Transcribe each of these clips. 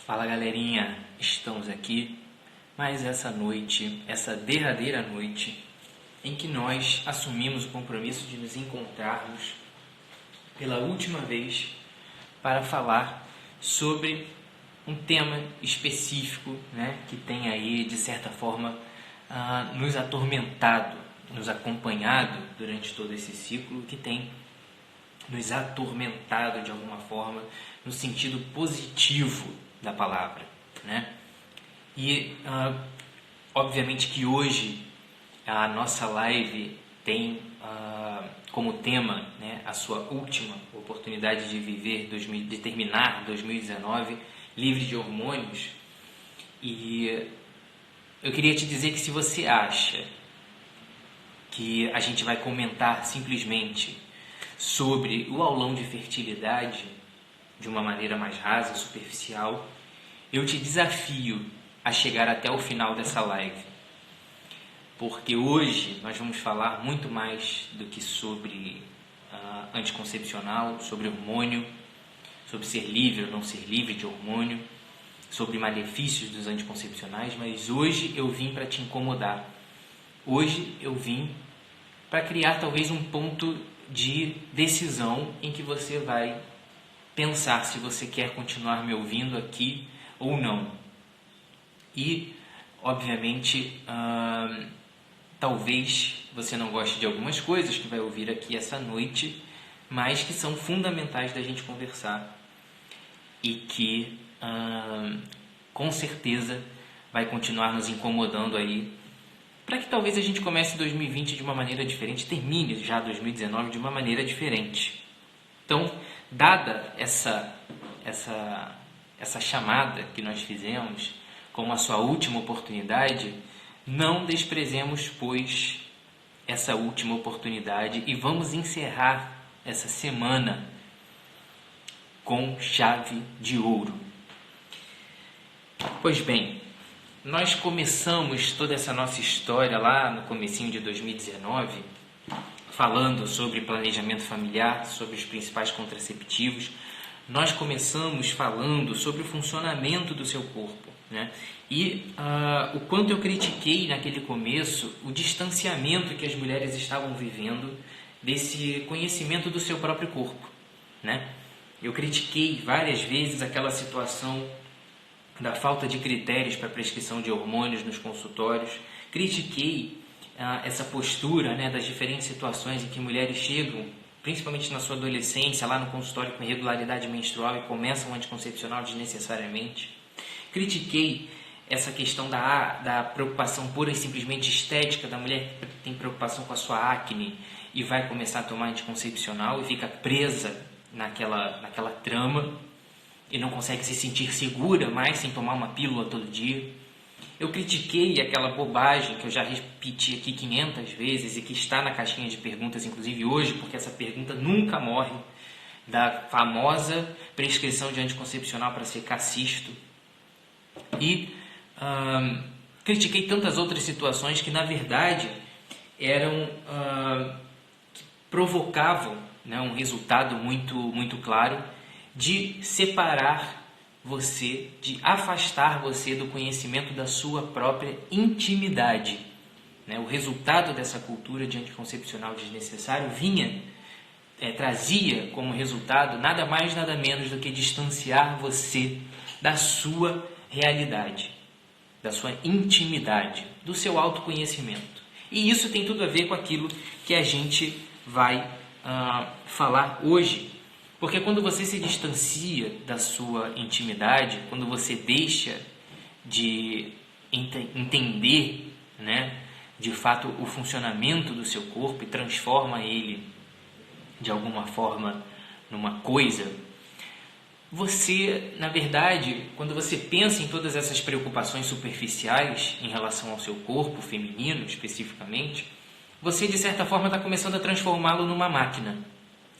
Fala galerinha, estamos aqui mais essa noite, essa derradeira noite, em que nós assumimos o compromisso de nos encontrarmos pela última vez para falar sobre um tema específico, né, que tem aí, de certa forma, nos atormentado, nos acompanhado durante todo esse ciclo, que tem nos atormentado de alguma forma, no sentido positivo da palavra, né? E obviamente que hoje a nossa live tem como tema, né, a sua última oportunidade de viver, de terminar 2019 livre de hormônios. E eu queria te dizer que se você acha que a gente vai comentar simplesmente sobre o aulão de fertilidade de uma maneira mais rasa, superficial, eu te desafio a chegar até o final dessa live, porque hoje nós vamos falar muito mais do que sobre anticoncepcional, sobre hormônio, sobre ser livre ou não ser livre de hormônio, sobre malefícios dos anticoncepcionais, mas hoje eu vim para te incomodar. Hoje eu vim para criar talvez um ponto de decisão em que você vai pensar se você quer continuar me ouvindo aqui ou não. E, obviamente, talvez você não goste de algumas coisas que vai ouvir aqui essa noite, mas que são fundamentais da gente conversar e que, com certeza, vai continuar nos incomodando aí, para que talvez a gente comece 2020 de uma maneira diferente, termine já 2019 de uma maneira diferente. Então, dada essa chamada que nós fizemos como a sua última oportunidade, não desprezemos, pois, essa última oportunidade e vamos encerrar essa semana com chave de ouro. Pois bem, nós começamos toda essa nossa história lá no comecinho de 2019, falando sobre planejamento familiar, sobre os principais contraceptivos. Nós começamos falando sobre o funcionamento do seu corpo, né? E o quanto eu critiquei naquele começo o distanciamento que as mulheres estavam vivendo desse conhecimento do seu próprio corpo, né? Eu critiquei várias vezes aquela situação da falta de critérios para prescrição de hormônios nos consultórios. Critiquei essa postura, né, das diferentes situações em que mulheres chegam, principalmente na sua adolescência, lá no consultório com irregularidade menstrual e começam um anticoncepcional desnecessariamente. Critiquei essa questão da preocupação pura e simplesmente estética da mulher que tem preocupação com a sua acne e vai começar a tomar anticoncepcional e fica presa naquela trama e não consegue se sentir segura mais sem tomar uma pílula todo dia. Eu critiquei aquela bobagem que eu já repeti aqui 500 vezes e que está na caixinha de perguntas, inclusive hoje, porque essa pergunta nunca morre, da famosa prescrição de anticoncepcional para secar cisto. E critiquei tantas outras situações que, na verdade, que provocavam, né, um resultado muito claro de separar você, de afastar você do conhecimento da sua própria intimidade, né? O resultado dessa cultura de anticoncepcional desnecessário trazia como resultado nada mais, nada menos do que distanciar você da sua realidade, da sua intimidade, do seu autoconhecimento. E isso tem tudo a ver com aquilo que a gente vai falar hoje. Porque quando você se distancia da sua intimidade, quando você deixa de entender, né, de fato o funcionamento do seu corpo e transforma ele de alguma forma numa coisa, você, na verdade, quando você pensa em todas essas preocupações superficiais em relação ao seu corpo feminino especificamente, você de certa forma está começando a transformá-lo numa máquina,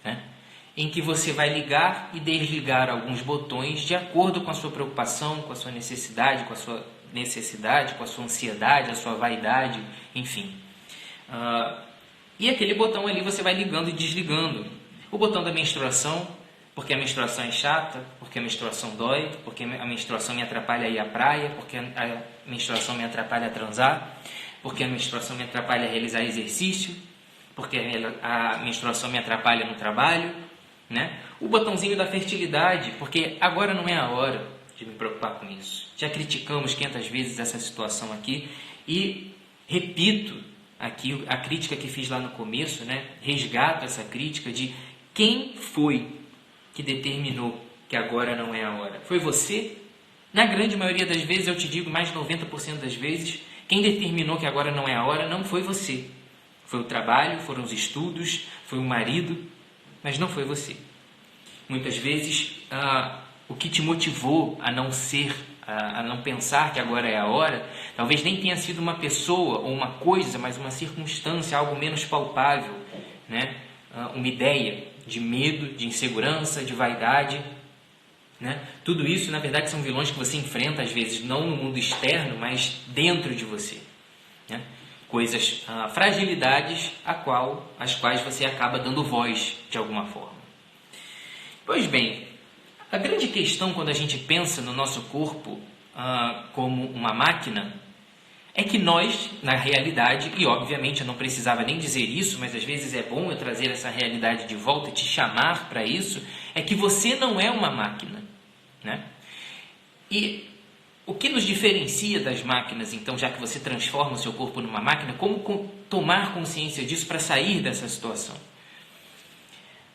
né? Em que você vai ligar e desligar alguns botões de acordo com a sua preocupação, com a sua necessidade, com a sua ansiedade, a sua vaidade, enfim. E aquele botão ali você vai ligando e desligando. O botão da menstruação porque a menstruação é chata, porque a menstruação dói, porque a menstruação me atrapalha a ir à praia, porque a menstruação me atrapalha a transar, porque a menstruação me atrapalha a realizar exercício, porque a menstruação me atrapalha no trabalho, né? O botãozinho da fertilidade, porque agora não é a hora de me preocupar com isso. Já criticamos 500 vezes essa situação aqui e repito aqui a crítica que fiz lá no começo, né? Resgato essa crítica de quem foi que determinou que agora não é a hora. Foi você? Na grande maioria das vezes, eu te digo, mais de 90% das vezes, quem determinou que agora não é a hora não foi você. Foi o trabalho, foram os estudos, foi o marido, mas não foi você. Muitas vezes, o que te motivou a não pensar que agora é a hora, talvez nem tenha sido uma pessoa ou uma coisa, mas uma circunstância, algo menos palpável, né? Uma ideia de medo, de insegurança, de vaidade, né? Tudo isso, na verdade, são vilões que você enfrenta, às vezes, não no mundo externo, mas dentro de você, né? Coisas, fragilidades às quais você acaba dando voz de alguma forma. Pois bem, a grande questão quando a gente pensa no nosso corpo como uma máquina é que nós, na realidade, e obviamente eu não precisava nem dizer isso, mas às vezes é bom eu trazer essa realidade de volta e te chamar para isso, é que você não é uma máquina, né? E o que nos diferencia das máquinas, então, já que você transforma o seu corpo numa máquina, como tomar consciência disso para sair dessa situação?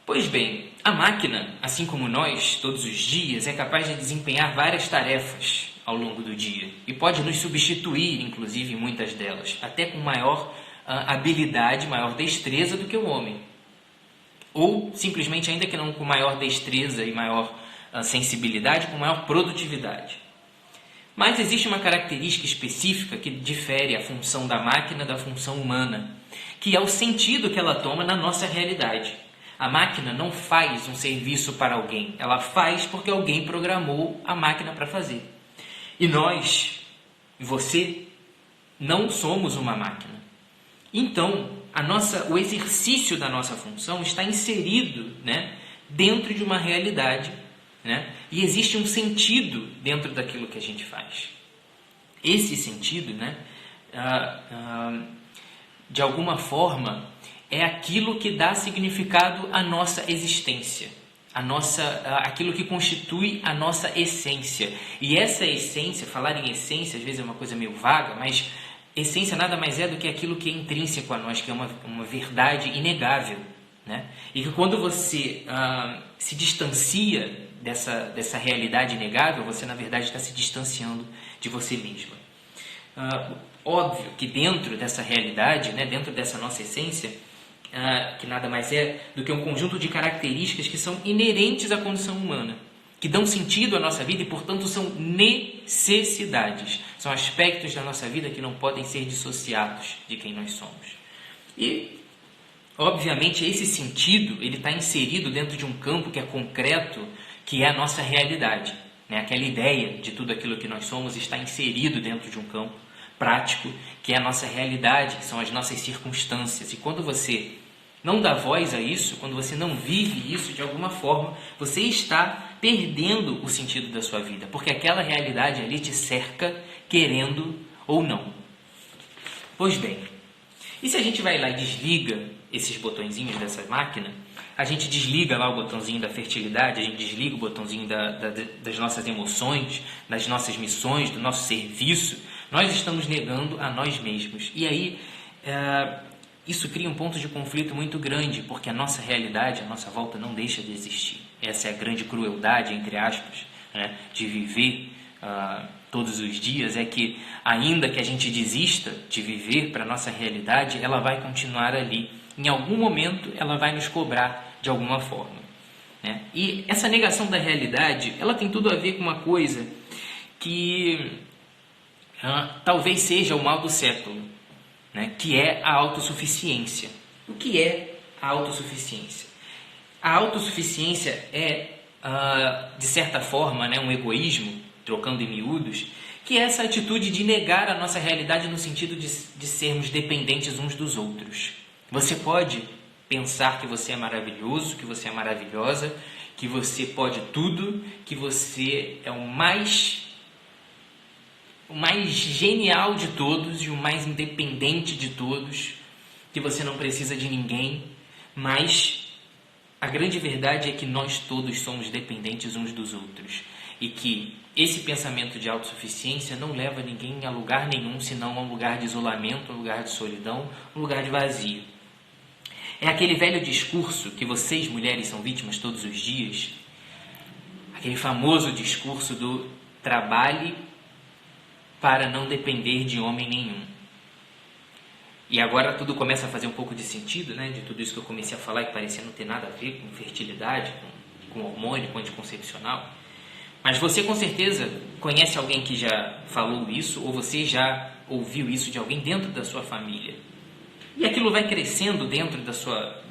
Pois bem, a máquina, assim como nós, todos os dias, é capaz de desempenhar várias tarefas ao longo do dia e pode nos substituir, inclusive, em muitas delas, até com maior habilidade, maior destreza do que o homem. Ou, simplesmente, ainda que não com maior destreza e maior sensibilidade, com maior produtividade. Mas existe uma característica específica que difere a função da máquina da função humana, que é o sentido que ela toma na nossa realidade. A máquina não faz um serviço para alguém, ela faz porque alguém programou a máquina para fazer. E nós, você, não somos uma máquina. Então, o exercício da nossa função está inserido, né, dentro de uma realidade, né, e existe um sentido dentro daquilo que a gente faz. Esse sentido, né, de alguma forma, é aquilo que dá significado à nossa existência, aquilo que constitui a nossa essência. E essa essência, falar em essência às vezes é uma coisa meio vaga, mas essência nada mais é do que aquilo que é intrínseco a nós, que é uma verdade inegável, né? E que quando você se distancia dessa realidade inegável, você na verdade está se distanciando de você mesma. Óbvio que dentro dessa realidade, né, dentro dessa nossa essência, que nada mais é do que um conjunto de características que são inerentes à condição humana, que dão sentido à nossa vida e, portanto, são necessidades. São aspectos da nossa vida que não podem ser dissociados de quem nós somos. E, obviamente, esse sentido ele está inserido dentro de um campo que é concreto, que é a nossa realidade, né? Aquela ideia de tudo aquilo que nós somos está inserido dentro de um campo prático, que é a nossa realidade, que são as nossas circunstâncias. E quando você não dá voz a isso, quando você não vive isso de alguma forma, você está perdendo o sentido da sua vida, porque aquela realidade ali te cerca, querendo ou não. Pois bem, e se a gente vai lá e desliga esses botõezinhos dessa máquina, a gente desliga lá o botãozinho da fertilidade, a gente desliga o botãozinho das nossas emoções, das nossas missões, do nosso serviço, nós estamos negando a nós mesmos. E aí, isso cria um ponto de conflito muito grande, porque a nossa realidade, a nossa volta não deixa de existir. Essa é a grande crueldade, entre aspas, né, de viver todos os dias, é que ainda que a gente desista de viver para a nossa realidade, ela vai continuar ali. Em algum momento, ela vai nos cobrar de alguma forma, né? E essa negação da realidade, ela tem tudo a ver com uma coisa que talvez seja o mal do século, né? Que é a autossuficiência. O que é a autossuficiência? A autossuficiência é, de certa forma, né, um egoísmo, trocando em miúdos, que é essa atitude de negar a nossa realidade no sentido de sermos dependentes uns dos outros. Você pode pensar que você é maravilhoso, que você é maravilhosa, que você pode tudo, que você é o mais genial de todos e o mais independente de todos, que você não precisa de ninguém, mas a grande verdade é que nós todos somos dependentes uns dos outros e que esse pensamento de autossuficiência não leva ninguém a lugar nenhum, senão a um lugar de isolamento, um lugar de solidão, um lugar de vazio. É aquele velho discurso que vocês, mulheres, são vítimas todos os dias, aquele famoso discurso do trabalhe para não depender de homem nenhum. E agora tudo começa a fazer um pouco de sentido, né? De tudo isso que eu comecei a falar, que parecia não ter nada a ver com fertilidade, com hormônio, com anticoncepcional. Mas você com certeza conhece alguém que já falou isso, ou você já ouviu isso de alguém dentro da sua família. E aquilo vai crescendo dentro da sua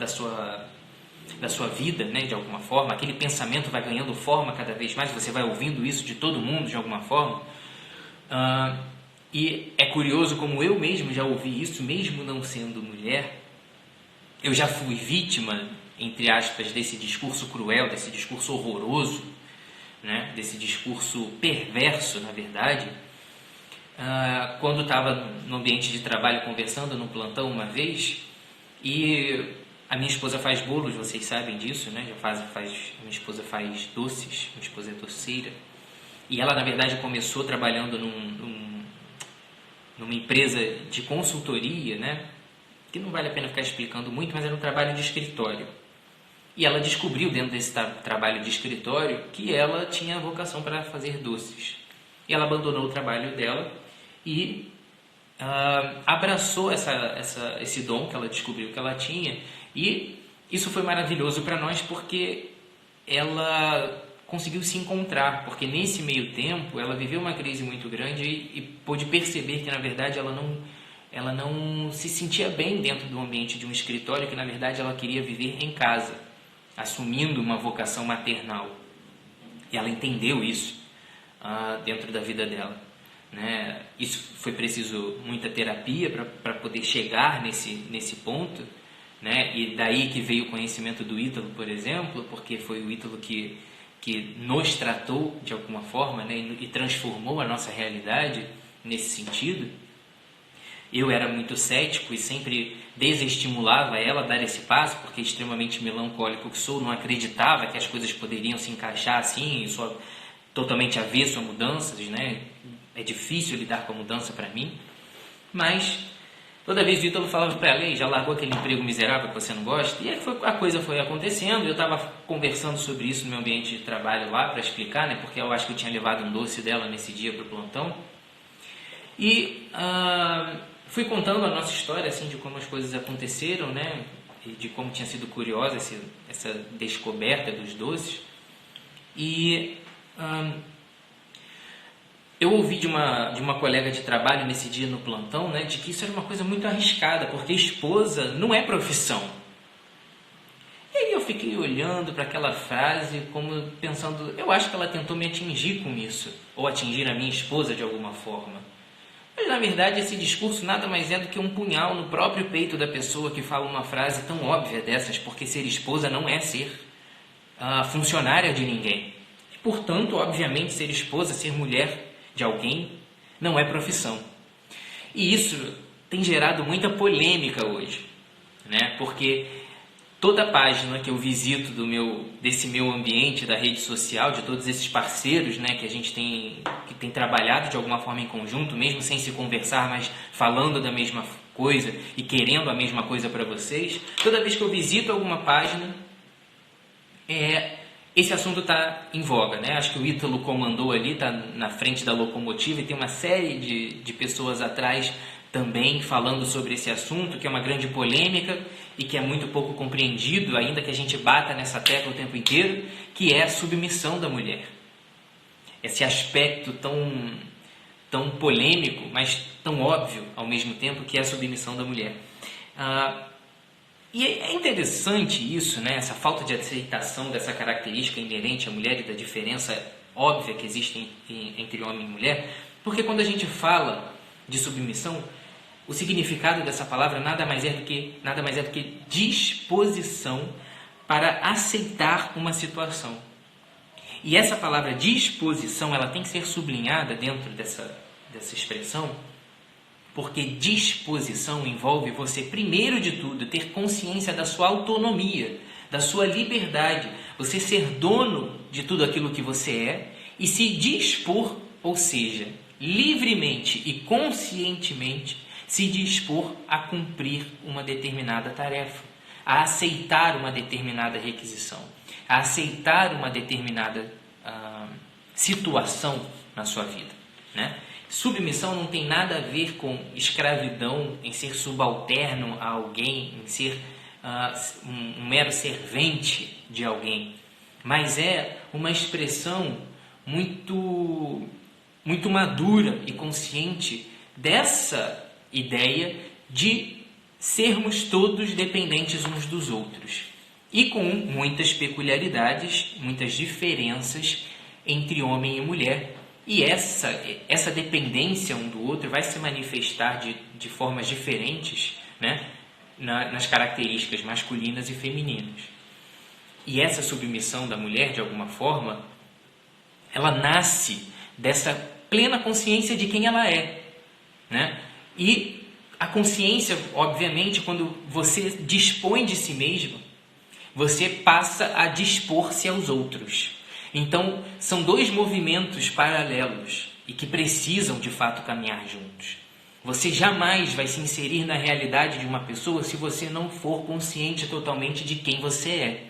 vida, né, de alguma forma. Aquele pensamento vai ganhando forma cada vez mais, você vai ouvindo isso de todo mundo de alguma forma. E é curioso como eu mesmo já ouvi isso, mesmo não sendo mulher. Eu já fui vítima, entre aspas, desse discurso cruel, desse discurso horroroso, né? Desse discurso perverso, na verdade, quando estava no ambiente de trabalho conversando no plantão uma vez, e a minha esposa faz bolos, vocês sabem disso, né? Minha esposa faz doces, minha esposa é doceira, e ela na verdade começou trabalhando numa empresa de consultoria, né? Que não vale a pena ficar explicando muito, mas era um trabalho de escritório. E ela descobriu dentro desse trabalho de escritório que ela tinha vocação para fazer doces. E ela abandonou o trabalho dela e abraçou esse dom que ela descobriu que ela tinha. E isso foi maravilhoso para nós porque ela conseguiu se encontrar. Porque nesse meio tempo ela viveu uma crise muito grande e pôde perceber que na verdade ela não se sentia bem dentro do ambiente de um escritório, que na verdade ela queria viver em casa, assumindo uma vocação maternal. E ela entendeu isso dentro da vida dela, né? Isso foi preciso muita terapia para poder chegar nesse ponto, né? E daí que veio o conhecimento do Ítalo, por exemplo, porque foi o Ítalo que nos tratou de alguma forma, né? E transformou a nossa realidade nesse sentido. Eu era muito cético e sempre desestimulava ela a dar esse passo, porque extremamente melancólico que sou, não acreditava que as coisas poderiam se encaixar assim, e sou totalmente avesso a mudanças, né? É difícil lidar com a mudança para mim, mas toda vez o Ítalo falava para ela: já largou aquele emprego miserável que você não gosta? E aí a coisa foi acontecendo, eu estava conversando sobre isso no meu ambiente de trabalho lá para explicar, né? Porque eu acho que eu tinha levado um doce dela nesse dia para o plantão, e fui contando a nossa história, assim, de como as coisas aconteceram, né? E de como tinha sido curiosa essa descoberta dos doces. E eu ouvi de uma colega de trabalho nesse dia no plantão, né, de que isso era uma coisa muito arriscada, porque esposa não é profissão. E aí eu fiquei olhando para aquela frase, como pensando, eu acho que ela tentou me atingir com isso, ou atingir a minha esposa de alguma forma. Mas, na verdade, esse discurso nada mais é do que um punhal no próprio peito da pessoa que fala uma frase tão óbvia dessas, porque ser esposa não é ser funcionária de ninguém. E, portanto, obviamente, ser esposa, ser mulher de alguém, não é profissão. E isso tem gerado muita polêmica hoje, né? Porque toda página que eu visito desse meu ambiente da rede social, de todos esses parceiros, né, que a gente tem trabalhado de alguma forma em conjunto, mesmo sem se conversar, mas falando da mesma coisa e querendo a mesma coisa para vocês, toda vez que eu visito alguma página, esse assunto está em voga, né? Acho que o Ítalo comandou ali, está na frente da locomotiva, e tem uma série de pessoas atrás também falando sobre esse assunto, que é uma grande polêmica e que é muito pouco compreendido, ainda que a gente bata nessa tecla o tempo inteiro, que é a submissão da mulher. Esse aspecto tão polêmico, mas tão óbvio ao mesmo tempo, que é a submissão da mulher. E é interessante isso, né? Essa falta de aceitação dessa característica inerente à mulher e da diferença óbvia que existe entre homem e mulher, porque quando a gente fala de submissão, o significado dessa palavra nada mais é do que disposição para aceitar uma situação. E essa palavra disposição, ela tem que ser sublinhada dentro dessa expressão, porque disposição envolve você, primeiro de tudo, ter consciência da sua autonomia, da sua liberdade, você ser dono de tudo aquilo que você é e se dispor, ou seja, livremente e conscientemente se dispor a cumprir uma determinada tarefa, a aceitar uma determinada requisição, a aceitar uma determinada situação na sua vida, né? Submissão não tem nada a ver com escravidão, em ser subalterno a alguém, em ser um mero servente de alguém, mas é uma expressão muito madura e consciente dessa ideia de sermos todos dependentes uns dos outros e com muitas peculiaridades, muitas diferenças entre homem e mulher. E essa dependência um do outro vai se manifestar de formas diferentes, né, nas características masculinas e femininas. E essa submissão da mulher, de alguma forma, ela nasce dessa plena consciência de quem ela é, né? E a consciência, obviamente, quando você dispõe de si mesmo, você passa a dispor-se aos outros. Então, são dois movimentos paralelos e que precisam, de fato, caminhar juntos. Você jamais vai se inserir na realidade de uma pessoa se você não for consciente totalmente de quem você é.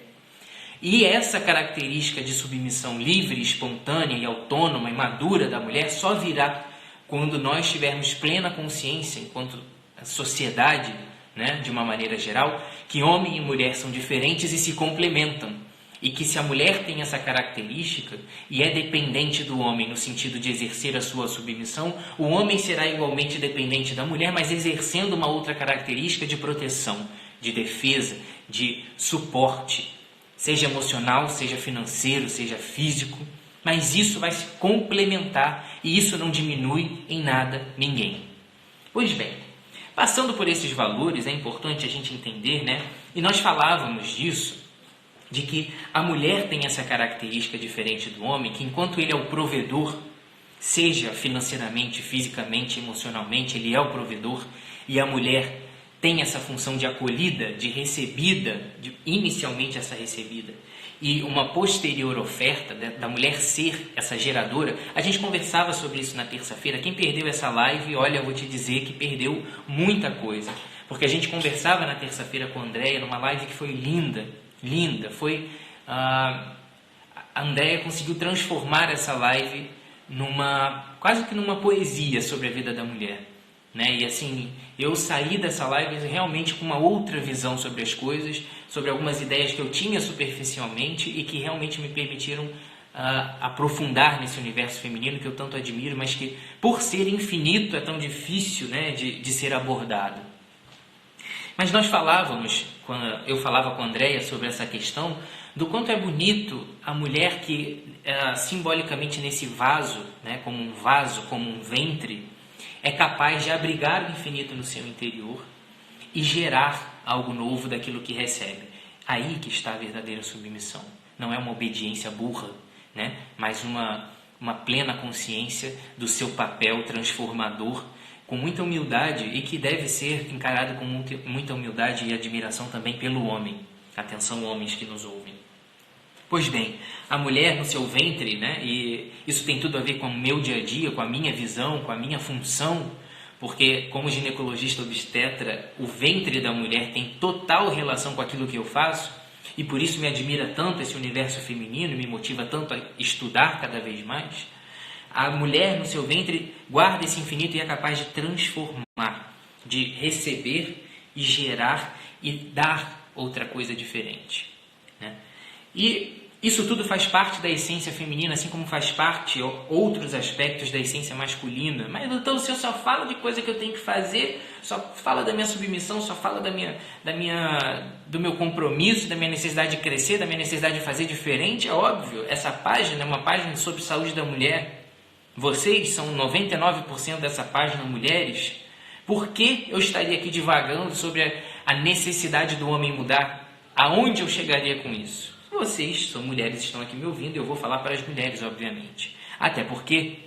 E essa característica de submissão livre, espontânea e autônoma e madura da mulher só virá quando nós tivermos plena consciência, enquanto sociedade, né, de uma maneira geral, que homem e mulher são diferentes e se complementam. E que se a mulher tem essa característica e é dependente do homem no sentido de exercer a sua submissão, o homem será igualmente dependente da mulher, mas exercendo uma outra característica de proteção, de defesa, de suporte, seja emocional, seja financeiro, seja físico, mas isso vai se complementar e isso não diminui em nada ninguém. Pois bem, passando por esses valores, é importante a gente entender, né? E nós falávamos disso, de que a mulher tem essa característica diferente do homem, que enquanto ele é o provedor, seja financeiramente, fisicamente, emocionalmente, ele é o provedor, e a mulher tem essa função de acolhida, de recebida, inicialmente essa recebida, e uma posterior oferta da mulher ser essa geradora. A gente conversava sobre isso na terça-feira. Quem perdeu essa live, olha, eu vou te dizer que perdeu muita coisa, porque a gente conversava na terça-feira com a Andréia, numa live que foi linda, foi a Andréia conseguiu transformar essa live quase que numa poesia sobre a vida da mulher, né? E assim, eu saí dessa live realmente com uma outra visão sobre as coisas, sobre algumas ideias que eu tinha superficialmente e que realmente me permitiram aprofundar nesse universo feminino que eu tanto admiro, mas que por ser infinito é tão difícil, né, de ser abordado. Mas nós eu falava com a Andréia sobre essa questão do quanto é bonito a mulher que, simbolicamente nesse vaso, né, como um vaso, como um ventre, é capaz de abrigar o infinito no seu interior e gerar algo novo daquilo que recebe. Aí que está a verdadeira submissão. Não é uma obediência burra, né, mas uma plena consciência do seu papel transformador, com muita humildade e que deve ser encarado com muita humildade e admiração também pelo homem. Atenção, homens que nos ouvem. Pois bem, a mulher no seu ventre, né, e isso tem tudo a ver com o meu dia a dia, com a minha visão, com a minha função, porque como ginecologista obstetra, o ventre da mulher tem total relação com aquilo que eu faço, e por isso me admira tanto esse universo feminino, me motiva tanto a estudar cada vez mais. A mulher no seu ventre guarda esse infinito e é capaz de transformar, de receber e gerar e dar outra coisa diferente, né? E isso tudo faz parte da essência feminina, assim como faz parte outros aspectos da essência masculina. Mas então, se eu só falo de coisa que eu tenho que fazer, só falo da minha submissão, só falo do meu compromisso, da minha necessidade de crescer, da minha necessidade de fazer diferente, é óbvio. Essa página é uma página sobre saúde da mulher. Vocês são 99% dessa página, mulheres. Por que eu estaria aqui divagando sobre a necessidade do homem mudar Aonde eu chegaria com isso? Vocês são mulheres, estão aqui me ouvindo, eu vou falar para as mulheres, obviamente. Até porque,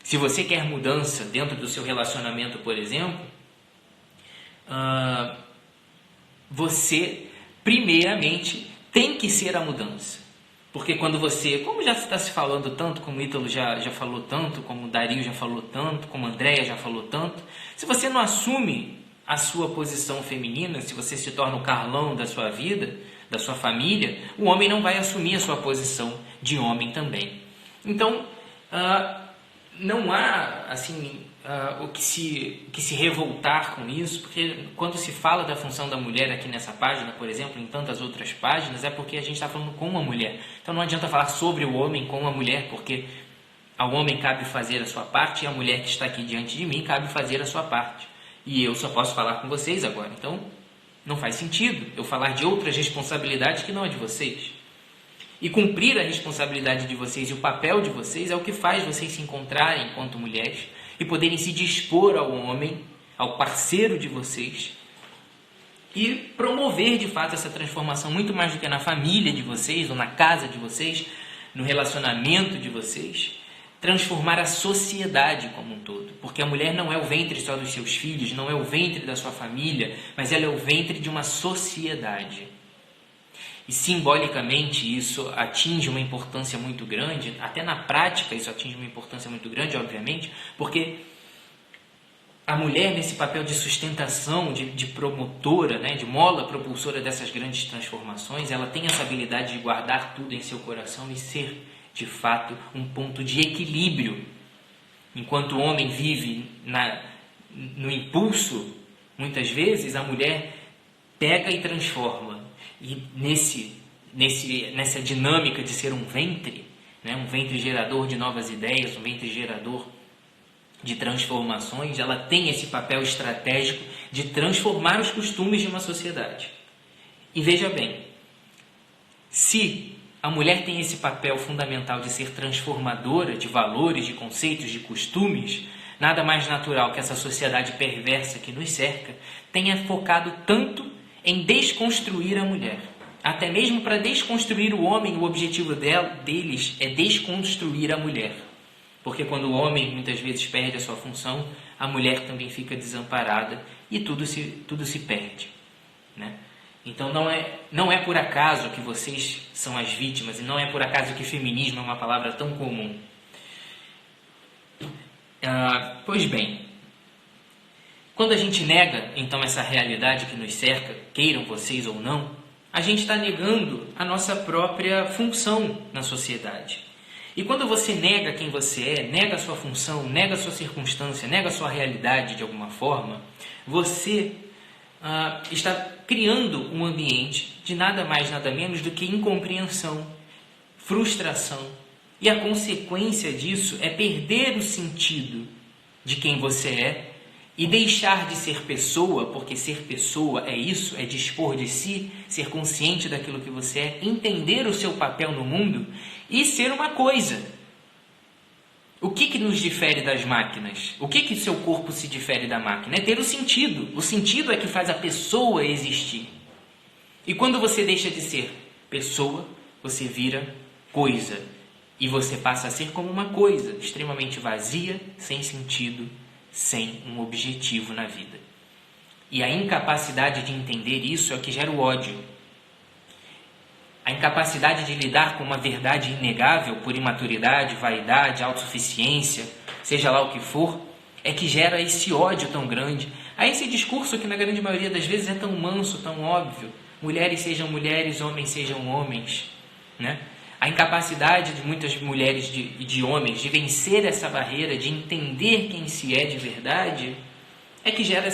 se você quer mudança dentro do seu relacionamento, por exemplo, você, primeiramente, tem que ser a mudança. Porque quando você, como já está se falando tanto, como o Ítalo já falou tanto, como o Dario já falou tanto, como a Andréia já falou tanto, se você não assume a sua posição feminina, se você se torna o Carlão da sua vida, da sua família, o homem não vai assumir a sua posição de homem também. Então, não há assim o que se revoltar com isso, porque quando se fala da função da mulher aqui nessa página, por exemplo, em tantas outras páginas, é porque a gente está falando com uma mulher. Então não adianta falar sobre o homem com a mulher, porque ao homem cabe fazer a sua parte e a mulher que está aqui diante de mim cabe fazer a sua parte. E eu só posso falar com vocês agora. Então não faz sentido eu falar de outras responsabilidades que não a de vocês. E cumprir a responsabilidade de vocês e o papel de vocês é o que faz vocês se encontrarem enquanto mulheres e poderem se dispor ao homem, ao parceiro de vocês e promover de fato essa transformação muito mais do que na família de vocês ou na casa de vocês, no relacionamento de vocês, transformar a sociedade como um todo. Porque a mulher não é o ventre só dos seus filhos, não é o ventre da sua família, mas ela é o ventre de uma sociedade. E simbolicamente isso atinge uma importância muito grande, até na prática isso atinge uma importância muito grande, obviamente, porque a mulher nesse papel de sustentação, de promotora, né, de mola propulsora dessas grandes transformações, ela tem essa habilidade de guardar tudo em seu coração e ser, de fato, um ponto de equilíbrio. Enquanto o homem vive no impulso, muitas vezes a mulher pega e transforma. E nessa dinâmica de ser um ventre, né, um ventre gerador de novas ideias, um ventre gerador de transformações, ela tem esse papel estratégico de transformar os costumes de uma sociedade. E veja bem, se a mulher tem esse papel fundamental de ser transformadora de valores, de conceitos, de costumes, nada mais natural que essa sociedade perversa que nos cerca tenha focado tanto em desconstruir a mulher. Até mesmo para desconstruir o homem, o objetivo deles é desconstruir a mulher. Porque quando o homem muitas vezes perde a sua função, a mulher também fica desamparada e tudo se perde, né? Então não é por acaso que vocês são as vítimas e não é por acaso que feminismo é uma palavra tão comum. Pois bem, quando a gente nega, então, essa realidade que nos cerca, queiram vocês ou não, a gente está negando a nossa própria função na sociedade. E quando você nega quem você é, nega a sua função, nega a sua circunstância, nega a sua realidade de alguma forma, você está criando um ambiente de nada mais, nada menos do que incompreensão, frustração. E a consequência disso é perder o sentido de quem você é e deixar de ser pessoa, porque ser pessoa é isso, é dispor de si, ser consciente daquilo que você é, entender o seu papel no mundo e ser uma coisa. O que nos difere das máquinas? O que seu corpo se difere da máquina? É ter o sentido. O sentido é que faz a pessoa existir. E quando você deixa de ser pessoa, você vira coisa. E você passa a ser como uma coisa, extremamente vazia, sem sentido, sem um objetivo na vida. E a incapacidade de entender isso é o que gera o ódio. A incapacidade de lidar com uma verdade inegável por imaturidade, vaidade, autossuficiência, seja lá o que for, é que gera esse ódio tão grande. A esse discurso que na grande maioria das vezes é tão manso, tão óbvio. Mulheres sejam mulheres, homens sejam homens, né? A incapacidade de muitas mulheres e de homens de vencer essa barreira, de entender quem se é de verdade, é que gera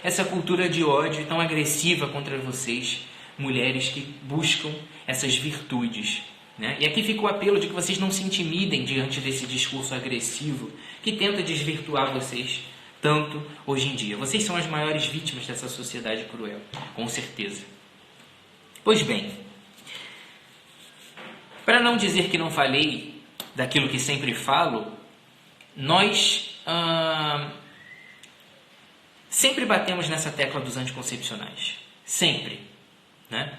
essa cultura de ódio tão agressiva contra vocês, mulheres que buscam essas virtudes, né? E aqui fica o apelo de que vocês não se intimidem diante desse discurso agressivo que tenta desvirtuar vocês tanto hoje em dia. Vocês são as maiores vítimas dessa sociedade cruel, com certeza. Pois bem, para não dizer que não falei daquilo que sempre falo, nós sempre batemos nessa tecla dos anticoncepcionais. Sempre, né?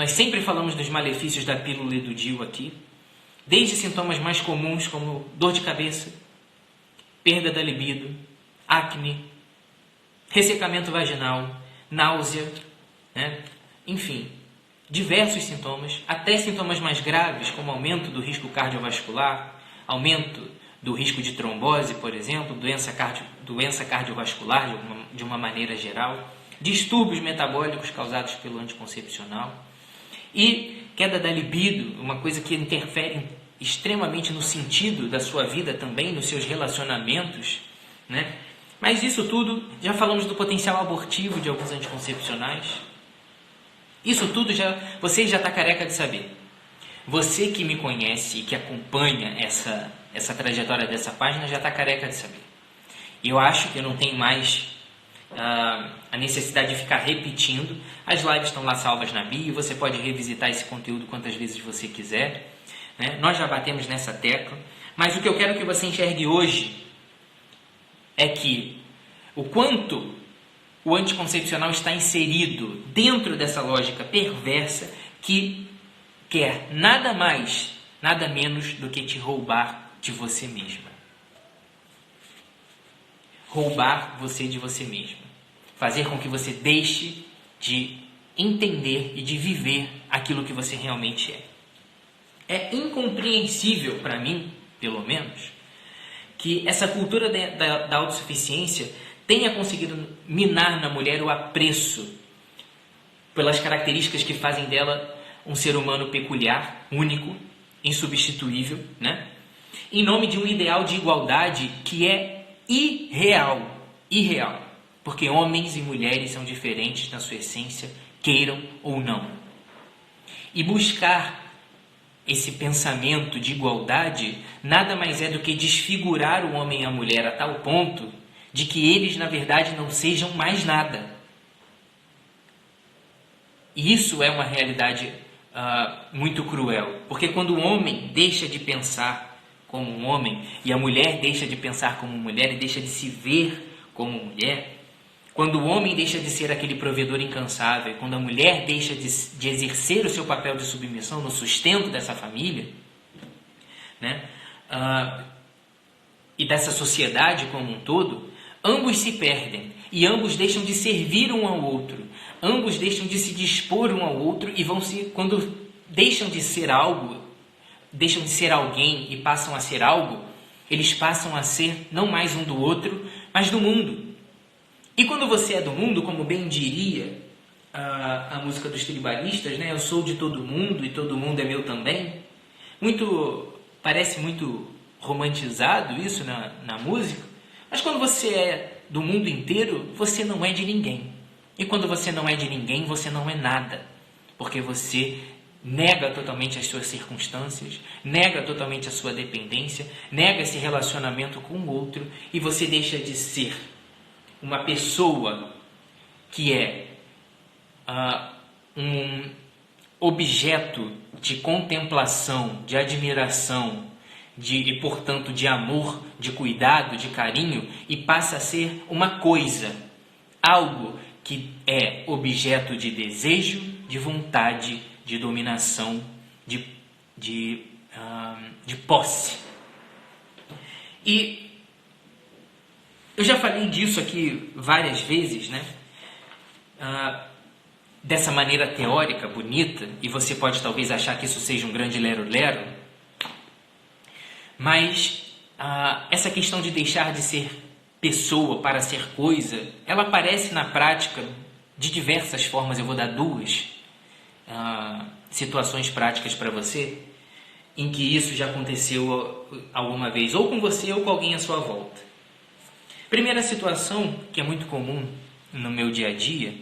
Nós sempre falamos dos malefícios da pílula e do DIU aqui, desde sintomas mais comuns como dor de cabeça, perda da libido, acne, ressecamento vaginal, náusea, né? Enfim, diversos sintomas, até sintomas mais graves, como aumento do risco cardiovascular, aumento do risco de trombose, por exemplo, doença cardiovascular de uma maneira geral, distúrbios metabólicos causados pelo anticoncepcional e queda da libido, uma coisa que interfere extremamente no sentido da sua vida também, nos seus relacionamentos, né? Mas isso tudo, já falamos do potencial abortivo de alguns anticoncepcionais. Isso tudo você já está careca de saber. Você que me conhece e que acompanha essa trajetória dessa página já está careca de saber. E eu acho que eu não tenho mais a necessidade de ficar repetindo. As lives estão lá salvas na bio, você pode revisitar esse conteúdo quantas vezes você quiser, né? Nós já batemos nessa tecla, mas o que eu quero que você enxergue hoje é que o quanto o anticoncepcional está inserido dentro dessa lógica perversa que quer nada mais, nada menos do que te roubar de você mesma. Roubar você de você mesma. Fazer com que você deixe de entender e de viver aquilo que você realmente é. É incompreensível para mim, pelo menos, que essa cultura da autossuficiência tenha conseguido minar na mulher o apreço pelas características que fazem dela um ser humano peculiar, único, insubstituível, né? Em nome de um ideal de igualdade que é irreal, porque homens e mulheres são diferentes na sua essência, queiram ou não. E buscar esse pensamento de igualdade nada mais é do que desfigurar o homem e a mulher a tal ponto de que eles, na verdade, não sejam mais nada. E isso é uma realidade muito cruel, porque quando o homem deixa de pensar como um homem e a mulher deixa de pensar como mulher e deixa de se ver como mulher, quando o homem deixa de ser aquele provedor incansável, quando a mulher deixa de exercer o seu papel de submissão no sustento dessa família, né, e dessa sociedade como um todo, ambos se perdem e ambos deixam de servir um ao outro, ambos deixam de se dispor um ao outro e quando deixam de ser algo, deixam de ser alguém e passam a ser algo, eles passam a ser não mais um do outro, mas do mundo. E quando você é do mundo, como bem diria a música dos tribalistas, né? Eu sou de todo mundo e todo mundo é meu também. Parece muito romantizado isso na música, mas quando você é do mundo inteiro, você não é de ninguém. E quando você não é de ninguém, você não é nada, porque você nega totalmente as suas circunstâncias, nega totalmente a sua dependência, nega esse relacionamento com o outro e você deixa de ser uma pessoa que é um objeto de contemplação, de admiração, e portanto de amor, de cuidado, de carinho, e passa a ser uma coisa, algo que é objeto de desejo, de vontade, de dominação, de posse. E eu já falei disso aqui várias vezes, né? Dessa maneira teórica, bonita, e você pode talvez achar que isso seja um grande lero-lero, mas essa questão de deixar de ser pessoa para ser coisa, ela aparece na prática de diversas formas. Eu vou dar duas situações práticas para você, em que isso já aconteceu alguma vez, ou com você ou com alguém à sua volta. Primeira situação, que é muito comum no meu dia a dia,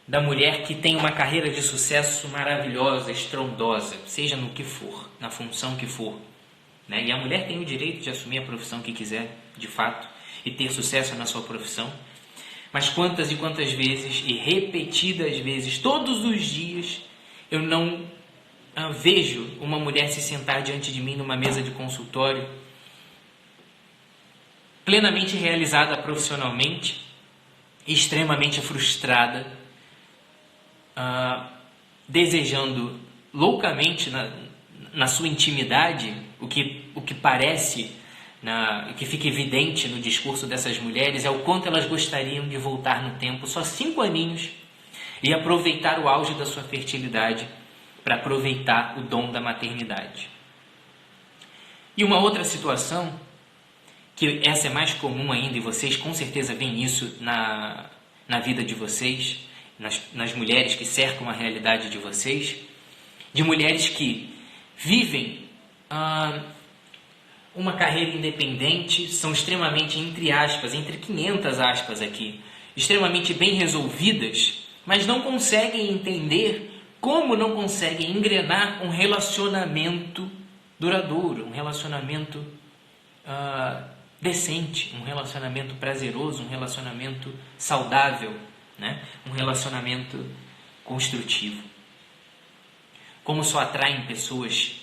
da mulher que tem uma carreira de sucesso maravilhosa, estrondosa, seja no que for, na função que for, né? E a mulher tem o direito de assumir a profissão que quiser, de fato, e ter sucesso na sua profissão. Mas quantas e quantas vezes, e repetidas vezes, todos os dias, eu não vejo uma mulher se sentar diante de mim numa mesa de consultório, plenamente realizada profissionalmente, extremamente frustrada, desejando loucamente na sua intimidade, o que parece, o que fica evidente no discurso dessas mulheres é o quanto elas gostariam de voltar no tempo, só 5 aninhos, e aproveitar o auge da sua fertilidade para aproveitar o dom da maternidade. E uma outra situação, que essa é mais comum ainda, e vocês com certeza veem isso na vida de vocês, nas mulheres que cercam a realidade de vocês, de mulheres que vivem uma carreira independente, são extremamente, entre 500 aspas aqui, extremamente bem resolvidas, mas não conseguem entender como não conseguem engrenar um relacionamento duradouro, um relacionamento decente, um relacionamento prazeroso, um relacionamento saudável, né? Um relacionamento construtivo. Como só atraem pessoas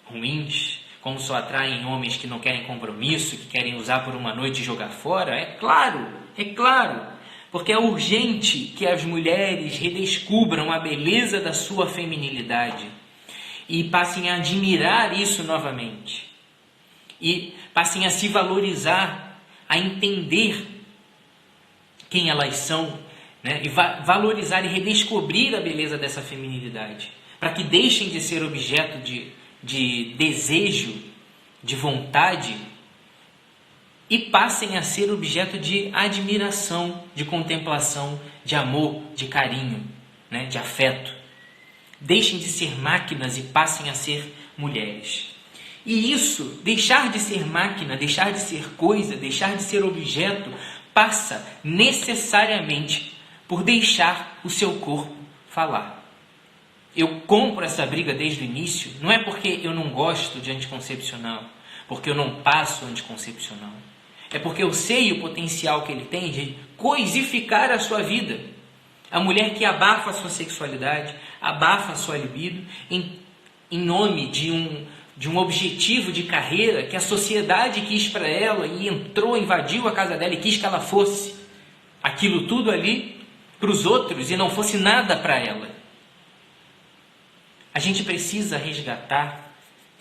ruins, como só atraem homens que não querem compromisso, que querem usar por uma noite e jogar fora, é claro, porque é urgente que as mulheres redescubram a beleza da sua feminilidade e passem a admirar isso novamente, e passem a se valorizar, a entender quem elas são, né? E valorizar e redescobrir a beleza dessa feminilidade, para que deixem de ser objeto de desejo, de vontade, e passem a ser objeto de admiração, de contemplação, de amor, de carinho, né? De afeto. Deixem de ser máquinas e passem a ser mulheres. E isso, deixar de ser máquina, deixar de ser coisa, deixar de ser objeto, passa necessariamente por deixar o seu corpo falar. Eu compro essa briga desde o início, não é porque eu não gosto de anticoncepcional, porque eu não passo anticoncepcional. É porque eu sei o potencial que ele tem de coisificar a sua vida. A mulher que abafa a sua sexualidade, abafa a sua libido, em nome de um objetivo de carreira que a sociedade quis para ela e entrou, invadiu a casa dela e quis que ela fosse aquilo tudo ali para os outros e não fosse nada para ela. A gente precisa resgatar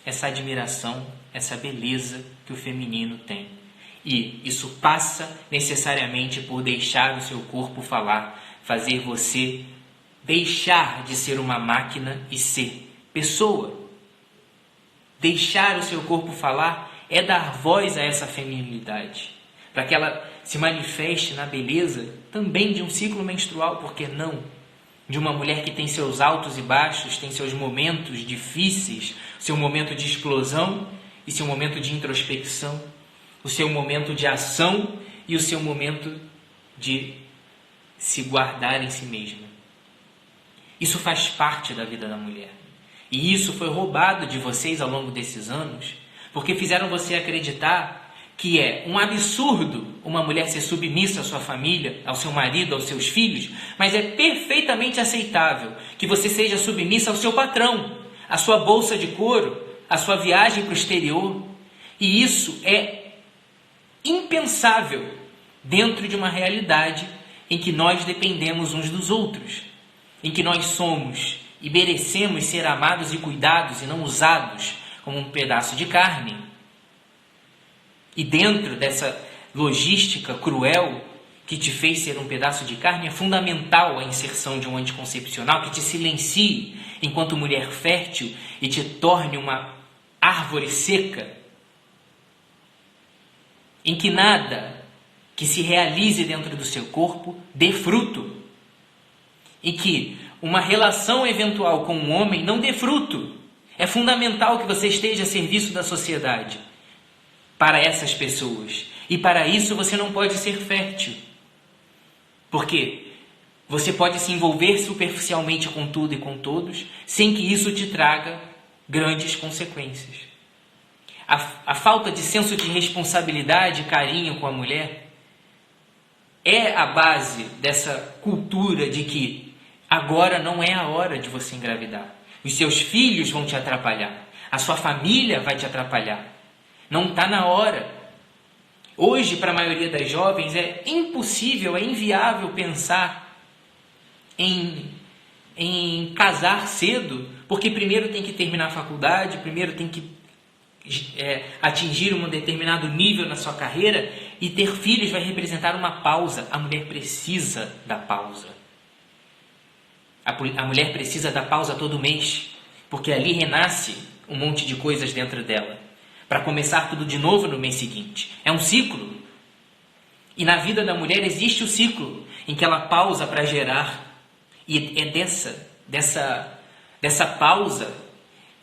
essa admiração, essa beleza que o feminino tem. E isso passa necessariamente por deixar o seu corpo falar, fazer você deixar de ser uma máquina e ser pessoa. Deixar o seu corpo falar é dar voz a essa feminilidade, para que ela se manifeste na beleza também de um ciclo menstrual, por que não? De uma mulher que tem seus altos e baixos, tem seus momentos difíceis, seu momento de explosão e seu momento de introspecção, o seu momento de ação e o seu momento de se guardar em si mesma. Isso faz parte da vida da mulher. E isso foi roubado de vocês ao longo desses anos, porque fizeram você acreditar que é um absurdo uma mulher ser submissa à sua família, ao seu marido, aos seus filhos, mas é perfeitamente aceitável que você seja submissa ao seu patrão, à sua bolsa de couro, à sua viagem para o exterior. E isso é impensável dentro de uma realidade em que nós dependemos uns dos outros, em que nós somos e merecemos ser amados e cuidados e não usados como um pedaço de carne. E dentro dessa logística cruel que te fez ser um pedaço de carne, é fundamental a inserção de um anticoncepcional que te silencie enquanto mulher fértil e te torne uma árvore seca, em que nada que se realize dentro do seu corpo dê fruto, e que uma relação eventual com um homem não dê fruto. É fundamental que você esteja a serviço da sociedade para essas pessoas, e para isso você não pode ser fértil, porque você pode se envolver superficialmente com tudo e com todos, sem que isso te traga grandes consequências. A falta de senso de responsabilidade e carinho com a mulher é a base dessa cultura de que agora não é a hora de você engravidar. Os seus filhos vão te atrapalhar. A sua família vai te atrapalhar. Não está na hora. Hoje, para a maioria das jovens, é impossível, é inviável pensar em em casar cedo, porque primeiro tem que terminar a faculdade, primeiro tem que atingir um determinado nível na sua carreira, e ter filhos vai representar uma pausa. A mulher precisa da pausa. A mulher precisa da pausa todo mês, porque ali renasce um monte de coisas dentro dela, para começar tudo de novo no mês seguinte. É um ciclo. E na vida da mulher existe o ciclo em que ela pausa para gerar. E é dessa pausa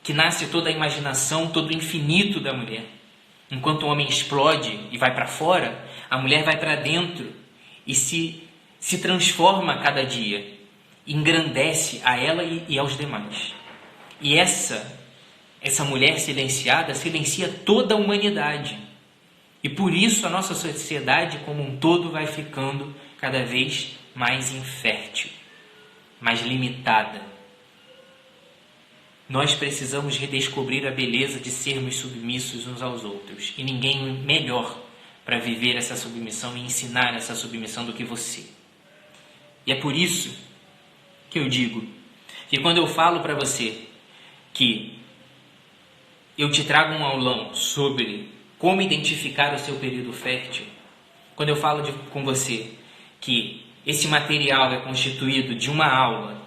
que nasce toda a imaginação, todo o infinito da mulher. Enquanto o homem explode e vai para fora, a mulher vai para dentro e se transforma a cada dia. Engrandece a ela e aos demais. E essa mulher silenciada silencia toda a humanidade. E por isso a nossa sociedade como um todo vai ficando cada vez mais infértil, mais limitada. Nós precisamos redescobrir a beleza de sermos submissos uns aos outros. E ninguém melhor para viver essa submissão e ensinar essa submissão do que você. E é por isso que eu digo que quando eu falo para você que eu te trago um aulão sobre como identificar o seu período fértil, quando eu falo com você que esse material é constituído de uma aula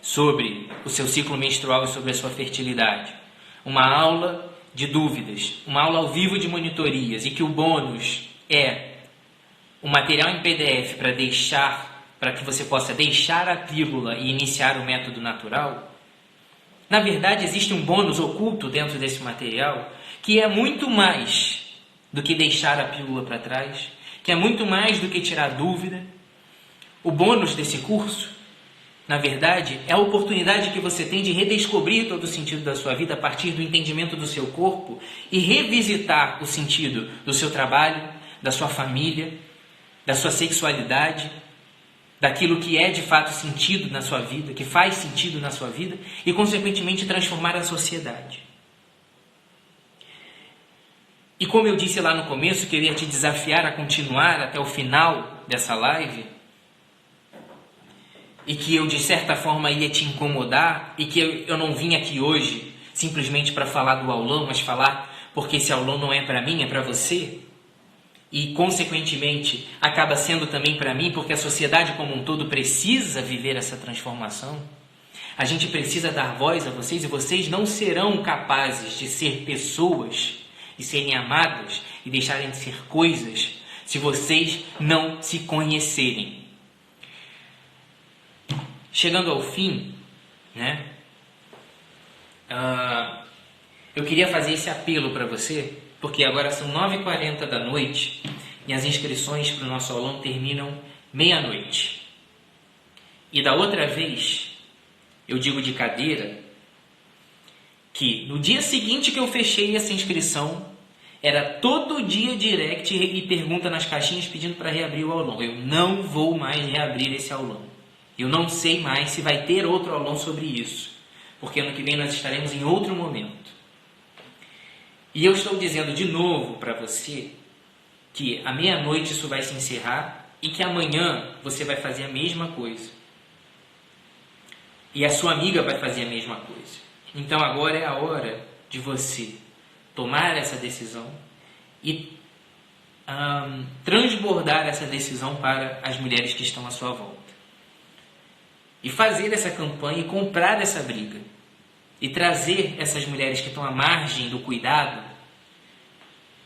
sobre o seu ciclo menstrual e sobre a sua fertilidade, uma aula de dúvidas, uma aula ao vivo de monitorias, e que o bônus é o material em PDF para que você possa deixar a pílula e iniciar o método natural, na verdade existe um bônus oculto dentro desse material que é muito mais do que deixar a pílula para trás, que é muito mais do que tirar dúvida. O bônus desse curso, na verdade, é a oportunidade que você tem de redescobrir todo o sentido da sua vida a partir do entendimento do seu corpo e revisitar o sentido do seu trabalho, da sua família, da sua sexualidade, daquilo que é de fato sentido na sua vida, que faz sentido na sua vida e, consequentemente, transformar a sociedade. E como eu disse lá no começo, que eu ia te desafiar a continuar até o final dessa live, e que eu, de certa forma, ia te incomodar, e que eu não vim aqui hoje simplesmente para falar do aulão, mas falar porque esse aulão não é para mim, é para você, e, consequentemente, acaba sendo também para mim, porque a sociedade como um todo precisa viver essa transformação. A gente precisa dar voz a vocês, e vocês não serão capazes de ser pessoas e serem amadas e deixarem de ser coisas se vocês não se conhecerem. Chegando ao fim, né? Eu queria fazer esse apelo para você, porque agora são 9h40 da noite e as inscrições para o nosso aulão terminam meia-noite. E da outra vez, eu digo de cadeira, que no dia seguinte que eu fechei essa inscrição, era todo dia direct e pergunta nas caixinhas pedindo para reabrir o aulão. Eu não vou mais reabrir esse aulão. Eu não sei mais se vai ter outro aulão sobre isso, porque ano que vem nós estaremos em outro momento. E eu estou dizendo de novo para você que à meia-noite isso vai se encerrar e que amanhã você vai fazer a mesma coisa. E a sua amiga vai fazer a mesma coisa. Então agora é a hora de você tomar essa decisão e transbordar essa decisão para as mulheres que estão à sua volta. E fazer essa campanha e comprar essa briga. E trazer essas mulheres que estão à margem do cuidado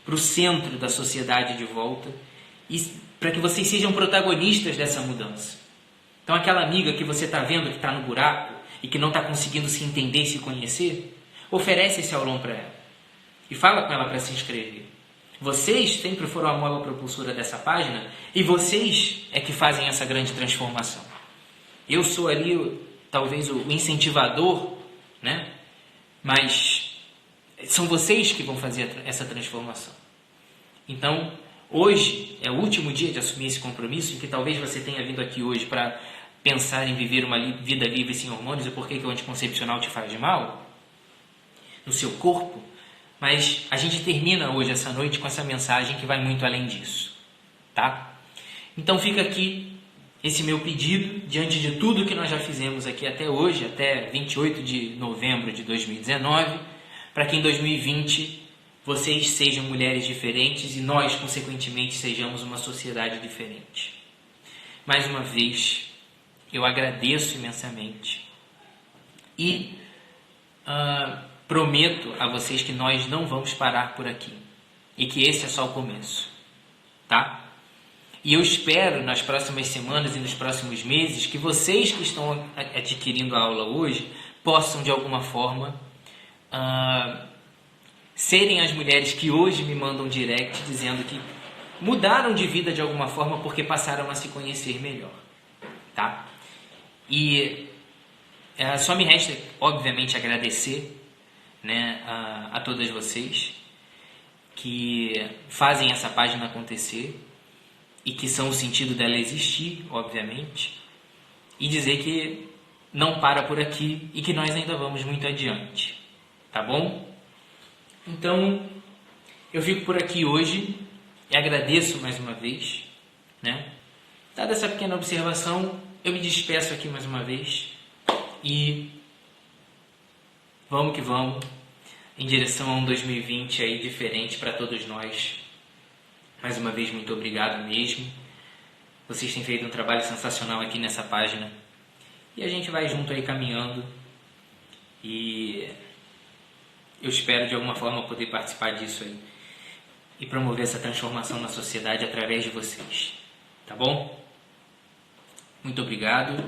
para o centro da sociedade de volta, e para que vocês sejam protagonistas dessa mudança. Então aquela amiga que você está vendo que está no buraco e que não está conseguindo se entender e se conhecer, oferece esse aulão para ela. E fala com ela para se inscrever. Vocês sempre foram a mola propulsora dessa página e vocês é que fazem essa grande transformação. Eu sou ali talvez o incentivador, né? Mas são vocês que vão fazer essa transformação. Então, hoje é o último dia de assumir esse compromisso, em que talvez você tenha vindo aqui hoje para pensar em viver uma vida livre sem hormônios e por que o anticoncepcional te faz mal no seu corpo. Mas a gente termina hoje, essa noite, com essa mensagem que vai muito além disso, tá? Então fica aqui esse meu pedido, diante de tudo que nós já fizemos aqui até hoje, até 28 de novembro de 2019, para que em 2020 vocês sejam mulheres diferentes e nós, consequentemente, sejamos uma sociedade diferente. Mais uma vez, eu agradeço imensamente e prometo a vocês que nós não vamos parar por aqui e que esse é só o começo, tá? E eu espero nas próximas semanas e nos próximos meses que vocês que estão adquirindo a aula hoje possam de alguma forma serem as mulheres que hoje me mandam direct dizendo que mudaram de vida de alguma forma porque passaram a se conhecer melhor, tá? E só me resta, obviamente, agradecer, né, a todas vocês que fazem essa página acontecer e que são o sentido dela existir, obviamente, e dizer que não para por aqui e que nós ainda vamos muito adiante, tá bom? Então, eu fico por aqui hoje e agradeço mais uma vez, né? Dada essa pequena observação, eu me despeço aqui mais uma vez e vamos que vamos em direção a um 2020 aí diferente para todos nós. Mais uma vez, muito obrigado mesmo. Vocês têm feito um trabalho sensacional aqui nessa página. E a gente vai junto aí caminhando. E eu espero de alguma forma poder participar disso aí. E promover essa transformação na sociedade através de vocês. Tá bom? Muito obrigado.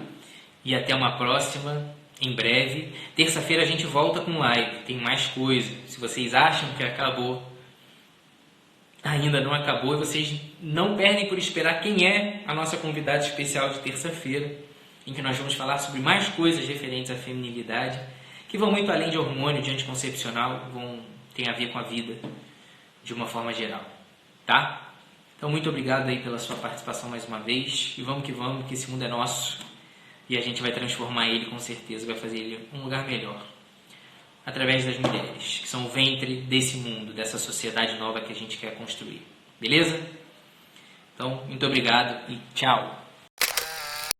E até uma próxima. Em breve. Terça-feira a gente volta com live. Tem mais coisa. Se vocês acham que acabou, ainda não acabou, e vocês não perdem por esperar quem é a nossa convidada especial de terça-feira, em que nós vamos falar sobre mais coisas referentes à feminilidade, que vão muito além de hormônio, de anticoncepcional, tem a ver com a vida de uma forma geral, tá? Então, muito obrigado aí pela sua participação mais uma vez, e vamos, que esse mundo é nosso, e a gente vai transformar ele com certeza, vai fazer ele um lugar melhor. Através das mulheres, que são o ventre desse mundo, dessa sociedade nova que a gente quer construir. Beleza? Então, muito obrigado e tchau!